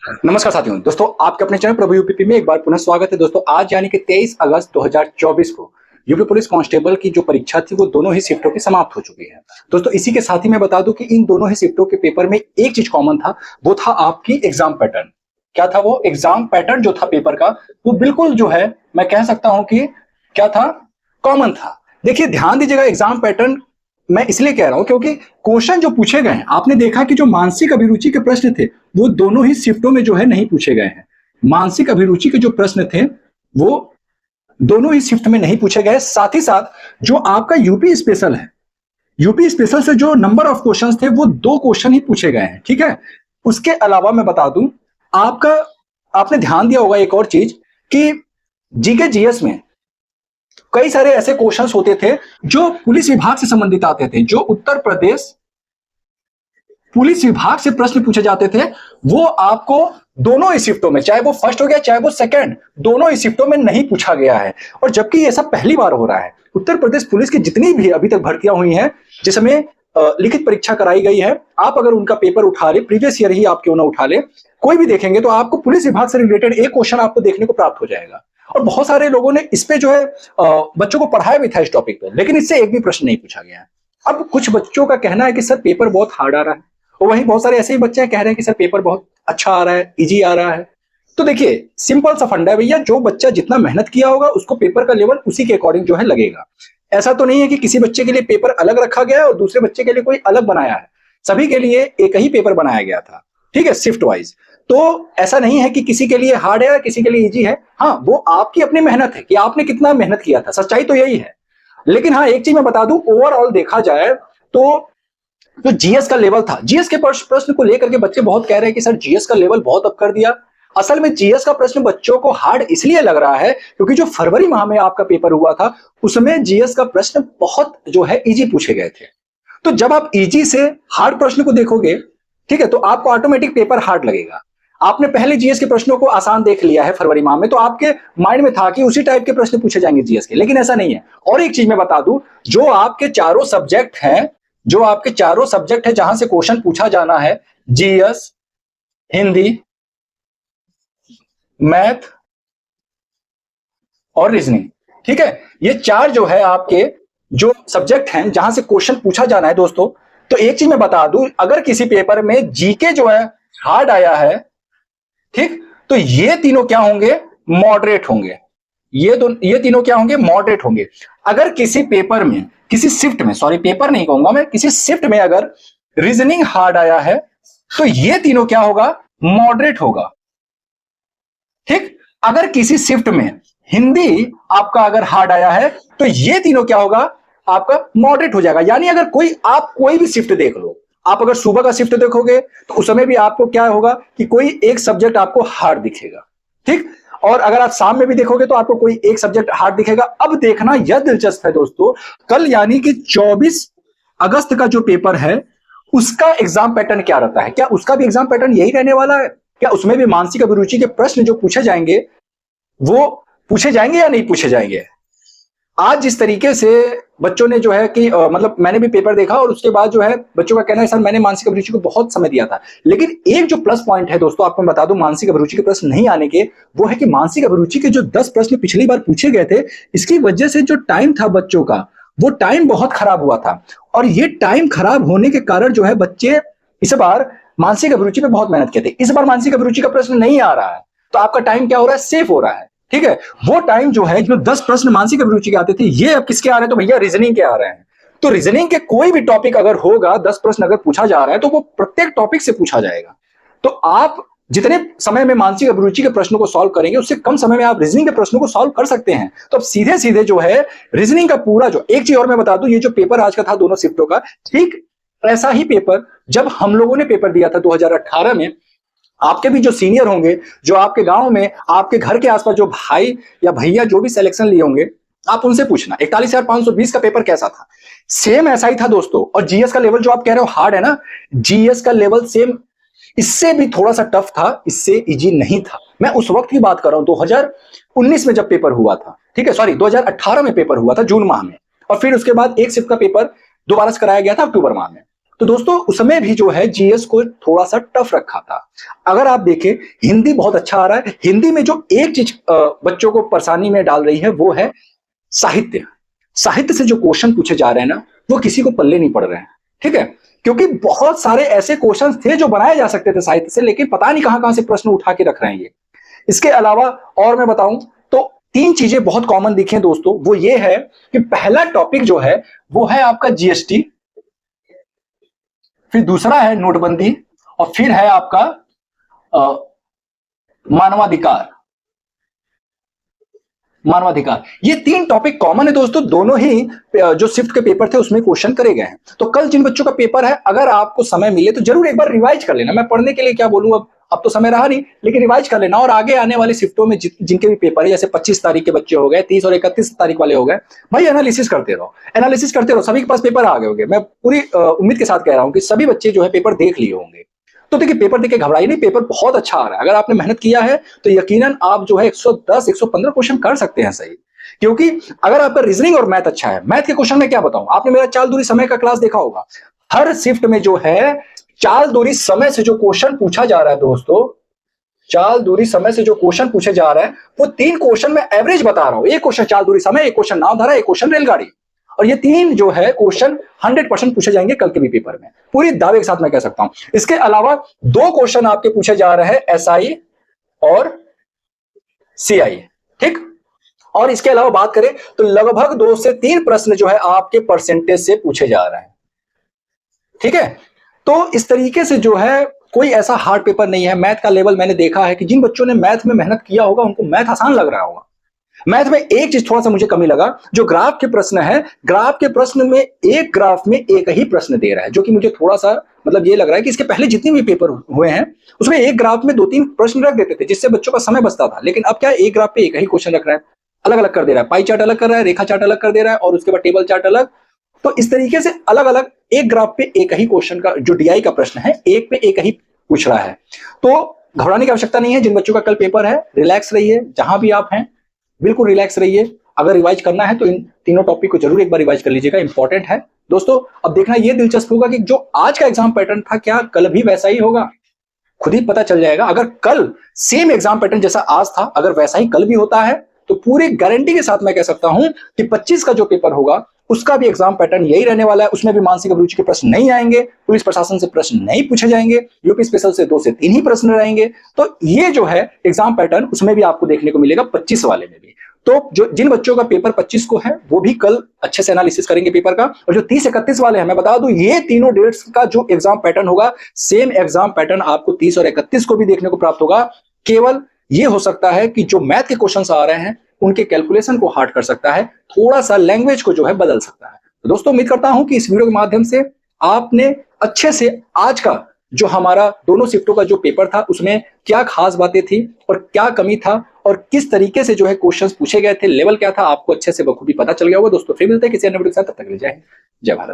नमस्कार साथियों, दोस्तों आपके अपने चैनल प्रभु यूपीपी में एक बार पुनः स्वागत है। दोस्तों आज यानी कि 23 अगस्त 2024 को यूपी पुलिस कांस्टेबल की जो परीक्षा थी वो दोनों ही शिफ्टों की समाप्त हो चुकी है। दोस्तों इसी के साथ ही मैं बता दूं कि इन दोनों ही शिफ्टों के पेपर में एक चीज कॉमन था, वो था आपकी एग्जाम पैटर्न। क्या था वो एग्जाम पैटर्न जो था पेपर का, वो बिल्कुल जो है मैं कह सकता हूं कि क्या था, कॉमन था। देखिए ध्यान दीजिएगा, एग्जाम पैटर्न मैं इसलिए कह रहा हूं क्योंकि क्वेश्चन जो पूछे गए हैं, आपने देखा कि जो मानसिक अभिरुचि के प्रश्न थे वो दोनों ही शिफ्टों में जो है नहीं पूछे गए हैं। मानसिक अभिरुचि के जो प्रश्न थे वो दोनों ही शिफ्ट में नहीं पूछे गए। साथ ही साथ जो आपका यूपी स्पेशल है, यूपी स्पेशल से जो नंबर ऑफ क्वेश्चंस थे वो 2 क्वेश्चन ही पूछे गए हैं। ठीक है, उसके अलावा मैं बता दूं आपका, आपने ध्यान दिया होगा एक और चीज कि जीके जीएस में कई सारे ऐसे क्वेश्चंस होते थे जो पुलिस विभाग से संबंधित आते थे। जो उत्तर प्रदेश पुलिस विभाग से प्रश्न पूछे जाते थे वो आपको दोनों ही शिफ्टों में, चाहे वो फर्स्ट हो गया चाहे वो सेकंड, दोनों ही शिफ्टों में नहीं पूछा गया है। और जबकि ये सब पहली बार हो रहा है। उत्तर प्रदेश पुलिस की जितनी भी अभी तक भर्तियां हुई हैं जिसमें लिखित परीक्षा कराई गई है, आप अगर उनका पेपर उठा ले, प्रीवियस ईयर ही आप क्यों ना उठा ले, कोई भी देखेंगे तो आपको पुलिस विभाग से रिलेटेड एक क्वेश्चन आपको देखने को प्राप्त हो जाएगा। और बहुत सारे लोगों ने इस पे जो है बच्चों को पढ़ाया भी था इस टॉपिक पे, लेकिन इससे एक भी प्रश्न नहीं पूछा गया है। अब कुछ बच्चों का कहना है कि सर पेपर बहुत हार्ड आ रहा है, और वहीं बहुत सारे ऐसे ही बच्चे कह रहे हैं कि सर पेपर बहुत अच्छा आ रहा है, इजी आ रहा है। तो देखिए सिंपल सा फंडा है भैया, जो बच्चा जितना मेहनत किया होगा उसको पेपर का लेवल उसी के अकॉर्डिंग जो है लगेगा। ऐसा तो नहीं है कि किसी बच्चे के लिए पेपर अलग रखा गया है और दूसरे बच्चे के लिए कोई अलग बनाया है। सभी के लिए एक ही पेपर बनाया गया था, ठीक है, शिफ्ट वाइज। तो ऐसा नहीं है कि किसी के लिए हार्ड है किसी के लिए इजी है। हाँ, वो आपकी अपनी मेहनत है कि आपने कितना मेहनत किया था, सच्चाई तो यही है। लेकिन हाँ, एक चीज मैं बता दूं, ओवरऑल देखा जाए तो जो जीएस का लेवल था, जीएस के प्रश्न को लेकर के बच्चे बहुत कह रहे हैं कि सर जीएस का लेवल बहुत अप कर दिया। असल में जीएस का प्रश्न बच्चों को हार्ड इसलिए लग रहा है क्योंकि जो फरवरी माह में आपका पेपर हुआ था उसमें जीएस का प्रश्न बहुत जो है इजी पूछे गए थे। तो जब आप इजी से हार्ड प्रश्न को देखोगे, ठीक है, तो आपको ऑटोमेटिक पेपर हार्ड लगेगा। आपने पहले जीएस के प्रश्नों को आसान देख लिया है फरवरी माह में, तो आपके माइंड में था कि उसी टाइप के प्रश्न पूछे जाएंगे जीएस के, लेकिन ऐसा नहीं है। और एक चीज मैं बता दूं, जो आपके चारों सब्जेक्ट हैं, जो आपके चारों सब्जेक्ट है जहां से क्वेश्चन पूछा जाना है, जीएस, हिंदी, मैथ और रीजनिंग, ठीक है, ये चार जो है आपके जो सब्जेक्ट हैं जहां से क्वेश्चन पूछा जाना है दोस्तों। तो एक चीज मैं बता दूं, अगर किसी पेपर में जीके जो है हार्ड आया है, ठीक, तो ये तीनों क्या होंगे, मॉडरेट होंगे। ये तीनों क्या होंगे, मॉडरेट होंगे। अगर किसी पेपर में, किसी शिफ्ट में, सॉरी पेपर नहीं कहूंगा मैं, किसी शिफ्ट में अगर रीजनिंग हार्ड आया है तो ये तीनों क्या होगा, मॉडरेट होगा। ठीक, अगर किसी शिफ्ट में हिंदी आपका अगर हार्ड आया है तो ये तीनों क्या होगा, आपका मॉडरेट हो जाएगा। यानी अगर आप कोई भी शिफ्ट देख लो, आप अगर सुबह का शिफ्ट देखोगे तो उस समय भी आपको क्या होगा कि कोई एक सब्जेक्ट आपको हार्ड दिखेगा, ठीक। और अगर आप शाम में भी देखोगे तो आपको कोई एक सब्जेक्ट हार्ड दिखेगा। अब देखना यह दिलचस्प है दोस्तों, कल यानी कि 24 अगस्त का जो पेपर है उसका एग्जाम पैटर्न क्या रहता है। क्या उसका भी एग्जाम पैटर्न यही रहने वाला है? क्या उसमें भी मानसिक अभिरुचि के प्रश्न जो पूछे जाएंगे वो पूछे जाएंगे या नहीं पूछे जाएंगे? आज जिस तरीके से बच्चों ने जो है कि मतलब मैंने भी पेपर देखा और उसके बाद जो है बच्चों का कहना है सर मैंने मानसिक अभिरुचि को बहुत समय दिया था। लेकिन एक जो प्लस पॉइंट है दोस्तों, आपको बता दूं मानसिक अभिरुचि के प्रश्न नहीं आने के, वो है कि मानसिक अभिरुचि के जो 10 प्रश्न पिछली बार पूछे गए थे, इसकी वजह से जो टाइम था बच्चों का, वो टाइम बहुत खराब हुआ था। और ये टाइम खराब होने के कारण जो है बच्चे इस बार मानसिक अभिरुचि पे बहुत मेहनत किए थे। इस बार मानसिक अभिरुचि का प्रश्न नहीं आ रहा है तो आपका टाइम क्या हो रहा है, सेफ हो रहा है, ठीक है। वो टाइम जो है, जो 10 प्रश्न मानसिक अभिरुचि के आते थे, ये अब किसके आ रहे हैं, तो भैया रीजनिंग के आ रहे हैं। तो रीजनिंग के कोई भी टॉपिक अगर होगा, 10 प्रश्न अगर पूछा जा रहा है तो वो प्रत्येक टॉपिक से पूछा जाएगा। तो आप जितने समय में मानसिक अभिरुचि के प्रश्नों को सॉल्व करेंगे उससे कम समय में आप रीजनिंग के प्रश्नों को सॉल्व कर सकते हैं। तो अब सीधे सीधे जो है रीजनिंग का पूरा जो, एक चीज और मैं बता दूं, ये जो पेपर आज का था दोनों शिफ्टों का, ठीक ऐसा ही पेपर जब हम लोगों ने पेपर दिया था 2018 में, आपके भी जो सीनियर होंगे, जो आपके गांव में, आपके घर के आसपास जो भाई या भैया जो भी सिलेक्शन लिए होंगे, आप उनसे पूछना 41,520 का पेपर कैसा था। सेम ऐसा ही था दोस्तों। और जीएस का लेवल जो आप कह रहे हो हार्ड है ना, जीएस का लेवल सेम इससे भी थोड़ा सा टफ था, इससे इजी नहीं था। मैं उस वक्त की बात कर रहा हूं 2019 में जब पेपर हुआ था, ठीक है, सॉरी 2018 में पेपर हुआ था जून माह में, और फिर उसके बाद एक शिफ्ट का पेपर दोबारा से कराया गया था अक्टूबर माह में। तो दोस्तों उसमें भी जो है जीएस को थोड़ा सा टफ रखा था। अगर आप देखें हिंदी बहुत अच्छा आ रहा है। हिंदी में जो एक चीज बच्चों को परेशानी में डाल रही है वो है साहित्य। साहित्य से जो क्वेश्चन पूछे जा रहे हैं ना, वो किसी को पल्ले नहीं पड़ रहे हैं। ठीक है, क्योंकि बहुत सारे ऐसे क्वेश्चन थे जो बनाए जा सकते थे साहित्य से, लेकिन पता नहीं कहां कहां से प्रश्न उठा के रख रहे हैं ये। इसके अलावा और मैं बताऊं तो तीन चीजें बहुत कॉमन दिखे दोस्तों, वो ये है कि पहला टॉपिक जो है वो है आपका जीएसटी, फिर दूसरा है नोटबंदी, और फिर है आपका मानवाधिकार। मानवाधिकार, ये तीन टॉपिक कॉमन है दोस्तों, दोनों ही जो शिफ्ट के पेपर थे उसमें क्वेश्चन करे गए हैं। तो कल जिन बच्चों का पेपर है, अगर आपको समय मिले तो जरूर एक बार रिवाइज कर लेना। मैं पढ़ने के लिए क्या बोलूं, अब तो समय रहा नहीं, लेकिन रिवाइज कर लेना। और आगे आने वाले शिफ्टों में जिनके भी पेपर है, जैसे 25 तारीख के बच्चे हो गए, 30 और 31 तारीख वाले हो गए, भाई एनालिसिस करते रहो, एनालिसिस करते रहो। सभी के पास पेपर आ गए होंगे, मैं पूरी उम्मीद के साथ कह रहा हूं कि सभी बच्चे जो है पेपर देख लिए होंगे। तो देखिए पेपर देख के घबराइए नहीं, पेपर बहुत अच्छा आ रहा है। अगर आपने मेहनत किया है तो यकीनन आप जो है 110 115 क्वेश्चन कर सकते हैं सही। क्योंकि अगर आपका रीजनिंग और मैथ अच्छा है, मैथ के क्वेश्चन में क्या बताऊं, आपने मेरा चाल दूरी समय का क्लास देखा होगा। हर शिफ्ट में जो है चाल दूरी समय से जो क्वेश्चन पूछा जा रहा है दोस्तों, चाल दूरी समय से जो क्वेश्चन पूछे जा रहे हैं, वो 3 क्वेश्चन में एवरेज बता रहा हूं। एक क्वेश्चन चाल दूरी समय, एक क्वेश्चन नाव धारा, एक क्वेश्चन रेलगाड़ी। और ये 3 जो है क्वेश्चन 100% पूछे जाएंगे कल के भी पेपर में, पूरी दावे के साथ मैं कह सकता हूं। इसके अलावा 2 क्वेश्चन आपके पूछे जा रहे हैं एसआई और सीआई। ठीक, और इसके अलावा बात करें तो लगभग 2 से 3 प्रश्न जो है आपके परसेंटेज से पूछे जा रहे हैं। ठीक है, तो इस तरीके से जो है कोई ऐसा हार्ड पेपर नहीं है। मैथ का लेवल मैंने देखा है कि जिन बच्चों ने मैथ में मेहनत किया होगा उनको मैथ आसान लग रहा होगा। मैथ में एक चीज थोड़ा सा मुझे कमी लगा, जो ग्राफ के प्रश्न है, ग्राफ के प्रश्न में एक ग्राफ में एक ही प्रश्न दे रहा है, जो कि मुझे थोड़ा सा मतलब ये लग रहा है कि इसके पहले जितने भी पेपर हुए हैं उसमें एक ग्राफ में 2-3 प्रश्न रख देते थे, जिससे बच्चों का समय बचता था। लेकिन अब क्या है, एक ग्राफ पे एक ही क्वेश्चन रख रहा है, अलग अलग कर दे रहा है, पाई चार्ट अलग कर रहा है, रेखा चार्ट अलग कर दे रहा है, और उसके बाद टेबल चार्ट अलग। तो इस तरीके से अलग अलग एक ग्राफ पे एक ही क्वेश्चन का जो डीआई का प्रश्न है, एक पे एक ही पूछ रहा है। तो घबराने की आवश्यकता नहीं है। जिन बच्चों का कल पेपर है, रिलैक्स रहिए, जहां भी आप हैं बिल्कुल रिलैक्स रहिए। अगर रिवाइज करना है तो इन तीनों टॉपिक को जरूर एक बार रिवाइज कर लीजिएगा, इंपॉर्टेंट है दोस्तों। अब देखना ये दिलचस्प होगा कि जो आज का एग्जाम पैटर्न था, क्या कल भी वैसा ही होगा, खुद ही पता चल जाएगा। अगर कल सेम एग्जाम पैटर्न जैसा आज था, अगर वैसा ही कल भी होता है, तो पूरी गारंटी के साथ मैं कह सकता हूं कि 25 का जो पेपर होगा उसका भी एग्जाम पैटर्न यही रहने वाला है। उसमें भी मानसिक अभिरुचि के प्रश्न नहीं आएंगे, पुलिस प्रशासन से प्रश्न नहीं पूछे जाएंगे, यूपी स्पेशल से 2 से 3 ही प्रश्न रहेंगे। तो ये जो है एग्जाम पैटर्न उसमें भी आपको देखने को मिलेगा, 25 वाले में भी। तो जो जिन बच्चों का पेपर 25 को है वो भी कल अच्छे से एनालिसिस करेंगे पेपर का। और जो 30-31 वाले हैं, मैं बता दूं ये तीनों डेट्स का जो एग्जाम पैटर्न होगा, सेम एग्जाम पैटर्न आपको 30 और 31 को भी देखने को प्राप्त होगा। केवल ये हो सकता है कि जो मैथ के क्वेश्चंस आ रहे हैं उनके कैलकुलेशन को हार्ड कर सकता है, थोड़ा सा लैंग्वेज को जो है बदल सकता है। तो दोस्तों उम्मीद करता हूं कि इस वीडियो के माध्यम से आपने अच्छे से आज का जो हमारा दोनों शिफ्टों का जो पेपर था उसमें क्या खास बातें थी और क्या कमी था और किस तरीके से जो है क्वेश्चंस पूछे गए थे, लेवल क्या था, आपको अच्छे से बखूबी पता चल गया होगा। दोस्तों फिर मिलते हैं किसी अन्य वीडियो के साथ, तब तक के लिए जय हिंद, जय भारत।